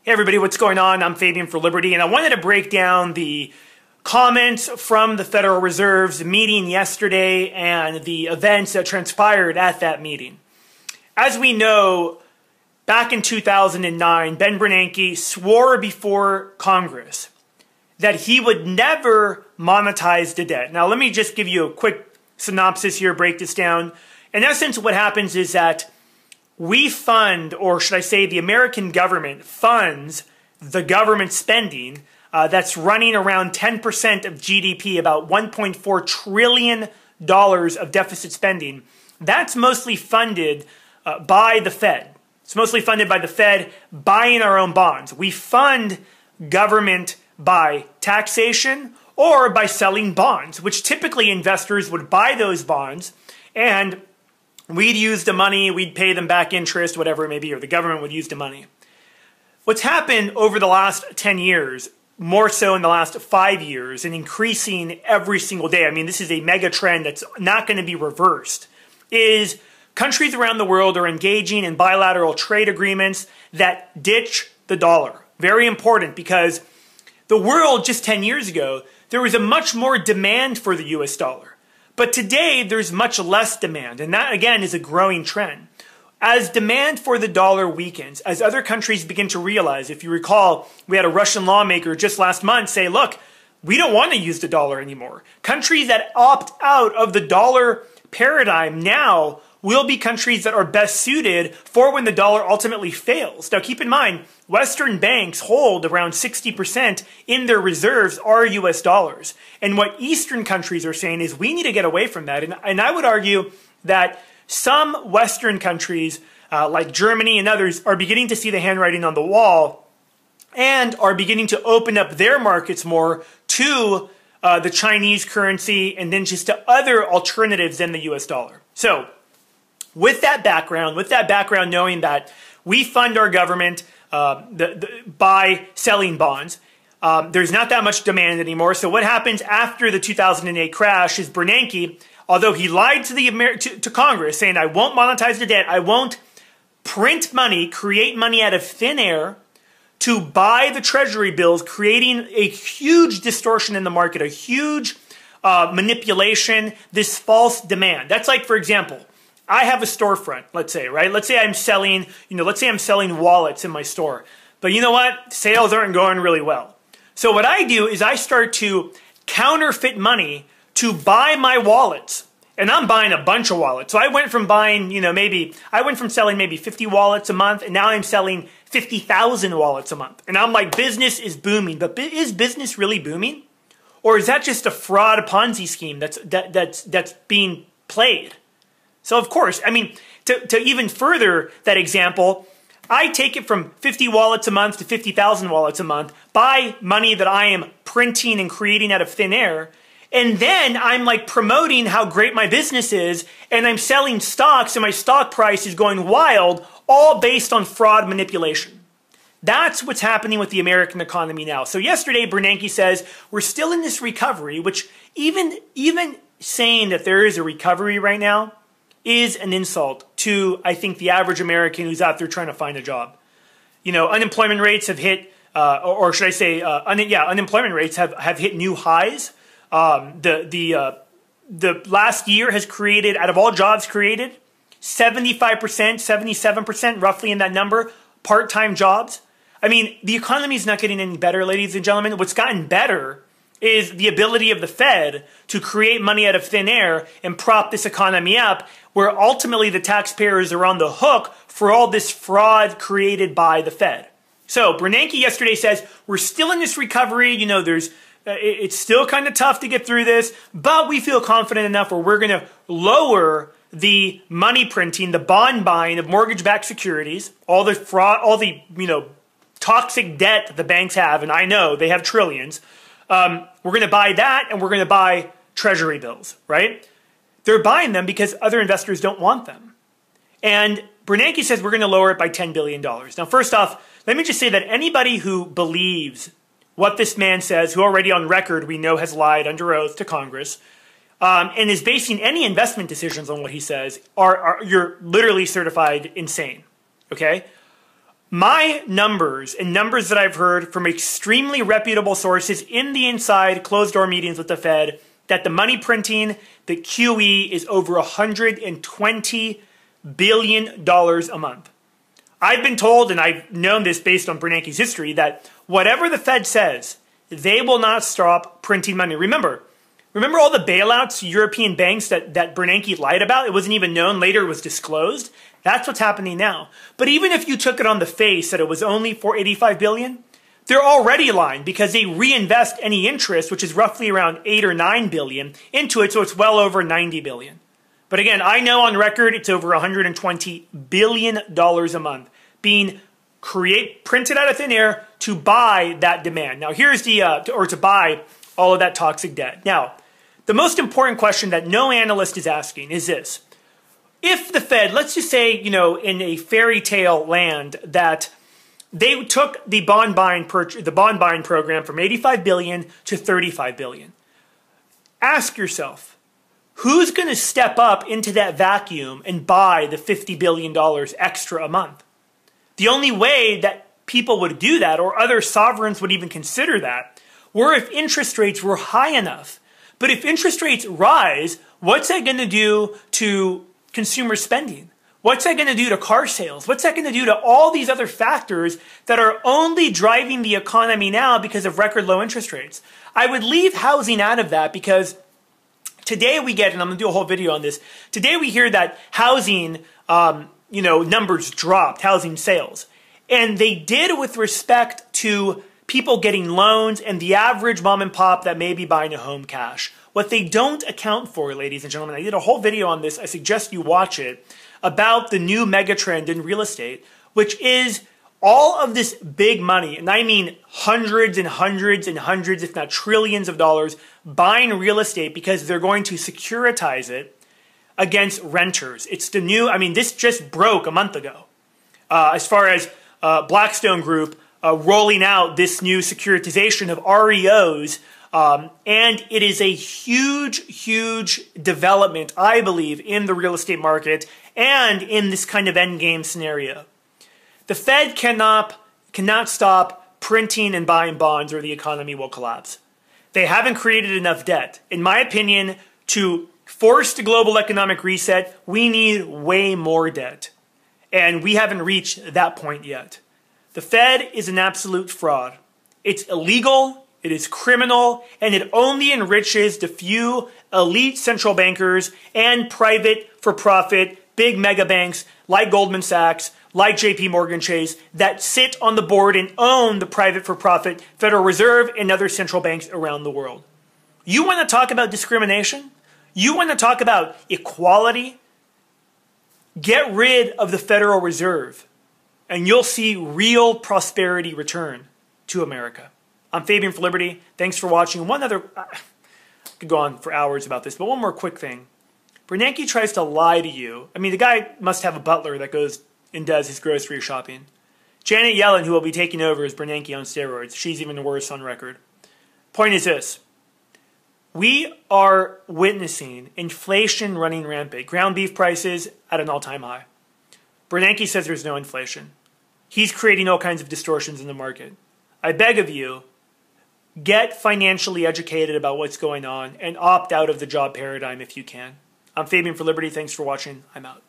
Hey everybody, what's going on? I'm Fabian for Liberty, and I wanted to break down the comments from the Federal Reserve's meeting yesterday and the events that transpired at that meeting. As we know, back in 2009, Ben Bernanke swore before Congress that he would never monetize the debt. Now, let me just give you a quick synopsis here, break this down. In essence, what happens is that we fund, or should I say the American government funds the government spending that's running around 10% of GDP, about $1.4 trillion of deficit spending. That's mostly funded by the Fed. It's mostly funded by the Fed buying our own bonds. We fund government by taxation or by selling bonds, which typically investors would buy those bonds and we'd use the money, we'd pay them back interest, whatever it may be, or the government would use the money. What's happened over the last 10 years, more so in the last 5 years, and increasing every single day, I mean, this is a mega trend that's not going to be reversed, is countries around the world are engaging in bilateral trade agreements that ditch the dollar. Very important, because the world just 10 years ago, there was a much more demand for the US dollar. But today, there's much less demand, and that, again, is a growing trend. As demand for the dollar weakens, as other countries begin to realize, if you recall, we had a Russian lawmaker just last month say, look, we don't want to use the dollar anymore. Countries that opt out of the dollar paradigm now will be countries that are best suited for when the dollar ultimately fails. Now, keep in mind, Western banks hold around 60% in their reserves are US dollars. And what Eastern countries are saying is we need to get away from that. And I would argue that some Western countries, like Germany and others, are beginning to see the handwriting on the wall and are beginning to open up their markets more to the Chinese currency and then just to other alternatives than the US dollar. So, with that background knowing that we fund our government by selling bonds, there's not that much demand anymore. So what happens after the 2008 crash is Bernanke, although he lied to Congress saying, I won't monetize the debt, I won't print money, create money out of thin air to buy the treasury bills, creating a huge distortion in the market, a huge manipulation, this false demand. That's like, for example, I have a storefront, let's say, right? Let's say I'm selling, wallets in my store. But you know what? Sales aren't going really well. So what I do is I start to counterfeit money to buy my wallets. And I'm buying a bunch of wallets. So I went from buying, selling maybe 50 wallets a month, and now I'm selling 50,000 wallets a month. And I'm like, business is booming. But is business really booming? Or is that just a fraud Ponzi scheme that's being played? So of course, I mean, to even further that example, I take it from 50 wallets a month to 50,000 wallets a month, buy money that I am printing and creating out of thin air, and then I'm like promoting how great my business is, and I'm selling stocks and my stock price is going wild, all based on fraud manipulation. That's what's happening with the American economy now. So yesterday, Bernanke says, we're still in this recovery, which even saying that there is a recovery right now is an insult to, I think, the average American who's out there trying to find a job. You know, unemployment rates have hit, or should I say, unemployment rates have hit new highs. The last year has created, out of all jobs created, 75%, 77%, roughly in that number, part-time jobs. I mean, the economy is not getting any better, ladies and gentlemen. What's gotten better is the ability of the Fed to create money out of thin air and prop this economy up, where ultimately the taxpayers are on the hook for all this fraud created by the Fed. So Bernanke yesterday says, we're still in this recovery, it's still kind of tough to get through this, but we feel confident enough where we're going to lower the money printing, the bond buying of mortgage-backed securities, all the fraud, all the, toxic debt that the banks have, and I know they have trillions. We're going to buy that, and we're going to buy treasury bills, right? They're buying them because other investors don't want them. And Bernanke says we're going to lower it by $10 billion. Now, first off, let me just say that anybody who believes what this man says, who already on record we know has lied under oath to Congress, and is basing any investment decisions on what he says, you're literally certified insane, okay? My numbers and numbers that I've heard from extremely reputable sources in the inside closed-door meetings with the Fed, that the money printing, the QE, is over $120 billion a month. I've been told, and I've known this based on Bernanke's history, that whatever the Fed says, they will not stop printing money. Remember all the bailouts, European banks that Bernanke lied about? It wasn't even known. Later it was disclosed. That's what's happening now. But even if you took it on the face that it was only for $85 billion, they're already lying because they reinvest any interest, which is roughly around $8 or $9 billion, into it, so it's well over $90 billion. But again, I know on record it's over $120 billion a month being printed out of thin air to buy that demand. Now here's or to buy all of that toxic debt. Now, the most important question that no analyst is asking is this. If the Fed, let's just say, in a fairy tale land, that they took the bond buying program from $85 billion to $35 billion, ask yourself, who's going to step up into that vacuum and buy the $50 billion extra a month? The only way that people would do that, or other sovereigns would even consider that, were if interest rates were high enough. But if interest rates rise, what's that going to do to consumer spending? What's that going to do to car sales? What's that going to do to all these other factors that are only driving the economy now because of record low interest rates? I would leave housing out of that because today we get, and I'm going to do a whole video on this, today we hear that housing, numbers dropped, housing sales. And they did with respect to people getting loans and the average mom and pop that may be buying a home cash. What they don't account for, ladies and gentlemen, I did a whole video on this, I suggest you watch it, about the new megatrend in real estate, which is all of this big money, and I mean hundreds and hundreds and hundreds, if not trillions of dollars, buying real estate because they're going to securitize it against renters. It's the new, this just broke a month ago. As far as Blackstone Group rolling out this new securitization of REOs, and it is a huge, huge development, I believe, in the real estate market and in this kind of endgame scenario. The Fed cannot stop printing and buying bonds or the economy will collapse. They haven't created enough debt. In my opinion, to force the global economic reset, we need way more debt. And we haven't reached that point yet. The Fed is an absolute fraud. It's illegal, it is criminal, and it only enriches the few elite central bankers and private for-profit big mega banks like Goldman Sachs, like JP Morgan Chase, that sit on the board and own the private for-profit Federal Reserve and other central banks around the world. You want to talk about discrimination? You want to talk about equality? Get rid of the Federal Reserve, and you'll see real prosperity return to America. I'm Fabian for Liberty. Thanks for watching. One other, I could go on for hours about this, but one more quick thing. Bernanke tries to lie to you. The guy must have a butler that goes and does his grocery shopping. Janet Yellen, who will be taking over, is Bernanke on steroids. She's even worse on record. Point is this. We are witnessing inflation running rampant. Ground beef prices at an all-time high. Bernanke says there's no inflation. He's creating all kinds of distortions in the market. I beg of you, get financially educated about what's going on and opt out of the job paradigm if you can. I'm Fabian for Liberty. Thanks for watching. I'm out.